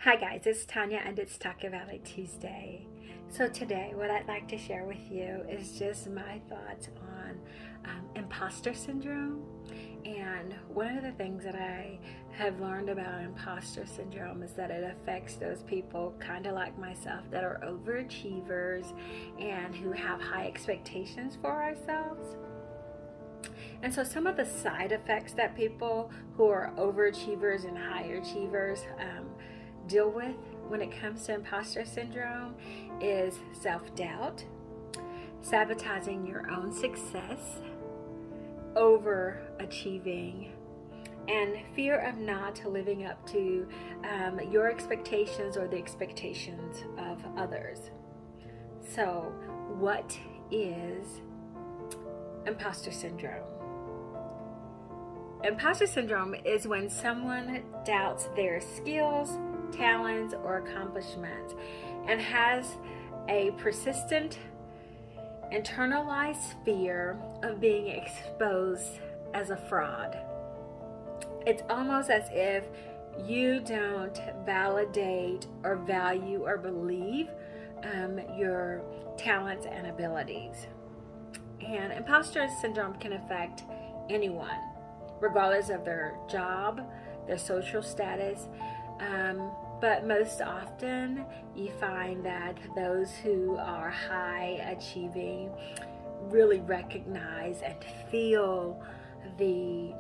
Hi guys, it's Tanya and it's Talk About It Tuesday. So today what I'd like to share with you is just my thoughts on imposter syndrome. And one of the things that I have learned about imposter syndrome is that it affects those people kind of like myself that are overachievers and who have high expectations for ourselves. And so some of the side effects that people who are overachievers and high achievers deal with when it comes to imposter syndrome is self-doubt, sabotaging your own success, overachieving, and fear of not living up to your expectations or the expectations of others. So what is imposter syndrome? Imposter syndrome is when someone doubts their skills, talents, or accomplishments and has a persistent internalized fear of being exposed as a fraud. It's almost as if you don't validate or value or believe your talents and abilities. And imposter syndrome can affect anyone, regardless of their job, their social status. But most often you find that those who are high achieving really recognize and feel the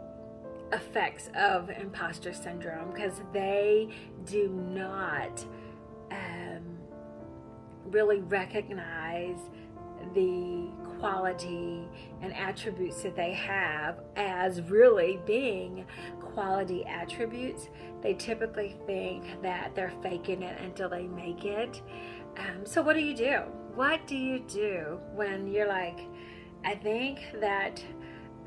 effects of imposter syndrome because they do not really recognize the quality and attributes that they have as really being quality attributes. They typically think that they're faking it until they make it. So what do you do? What do you do when you're like, I think that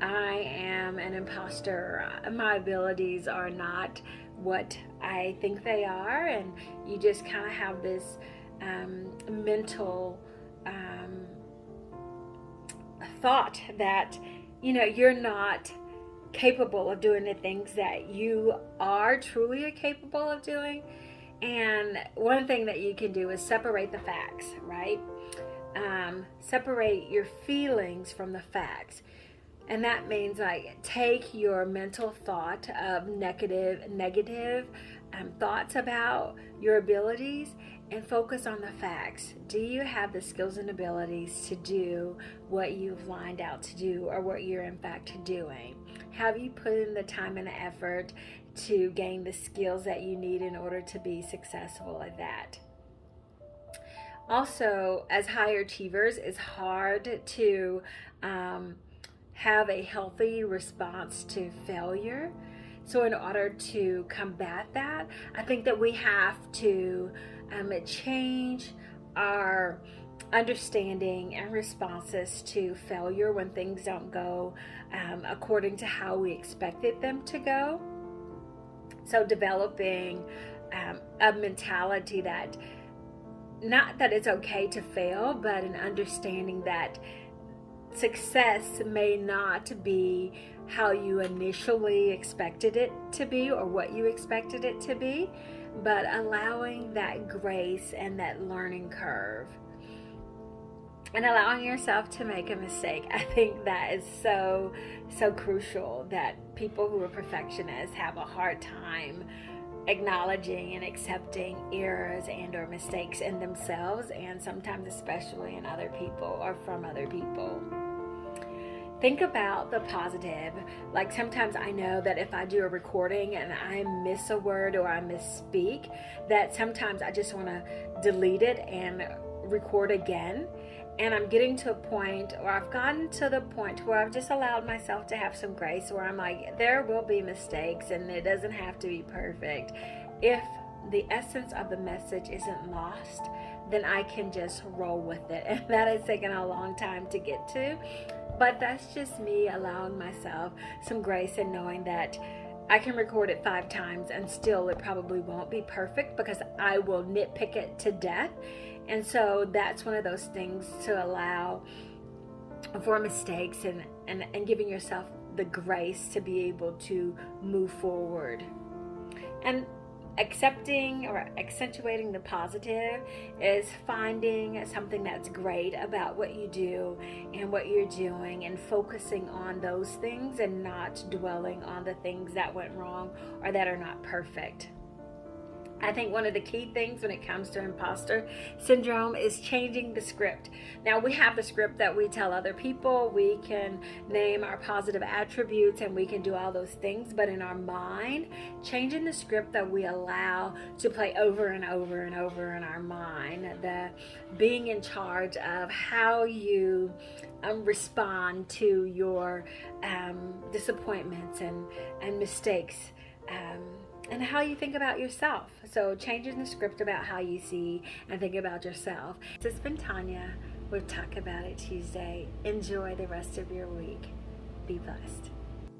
I am an imposter, my abilities are not what I think they are, and you just kind of have this mental thought that you're not capable of doing the things that you are truly capable of doing. And one thing that you can do is separate the facts, right? Separate your feelings from the facts. And that means like take your mental thought of negative thoughts about your abilities and focus on the facts. Do you have the skills and abilities to do what you've lined out to do or what you're in fact doing? Have you put in the time and the effort to gain the skills that you need in order to be successful at that? Also, as high achievers, it's hard to have a healthy response to failure. So in order to combat that, I think that we have to change our understanding and responses to failure when things don't go according to how we expected them to go. So developing a mentality that, not that it's okay to fail, but an understanding that success may not be how you initially expected it to be or what you expected it to be, but allowing that grace and that learning curve and allowing yourself to make a mistake. I think that is so crucial, that people who are perfectionists have a hard time acknowledging and accepting errors and or mistakes in themselves, and sometimes especially in other people or from other people. Think about the positive. Like sometimes I know that if I do a recording and I miss a word or I misspeak, that sometimes I just want to delete it and record again. And I'm getting to a point, or I've gotten to the point where I've just allowed myself to have some grace, where I'm like, there will be mistakes and it doesn't have to be perfect. If the essence of the message isn't lost, then I can just roll with it. And that has taken a long time to get to. But that's just me allowing myself some grace and knowing that I can record it 5 times and still it probably won't be perfect because I will nitpick it to death. And so that's one of those things, to allow for mistakes and giving yourself the grace to be able to move forward. And accepting or accentuating the positive is finding something that's great about what you do and what you're doing, and focusing on those things and not dwelling on the things that went wrong or that are not perfect. I think one of the key things when it comes to imposter syndrome is changing the script. Now, we have the script that we tell other people. We can name our positive attributes and we can do all those things. But in our mind, changing the script that we allow to play over and over and over in our mind, the being in charge of how you respond to your disappointments and mistakes. And how you think about yourself. So changing the script about how you see and think about yourself. This has been Tanya with Talk About It Tuesday. Enjoy the rest of your week. Be blessed.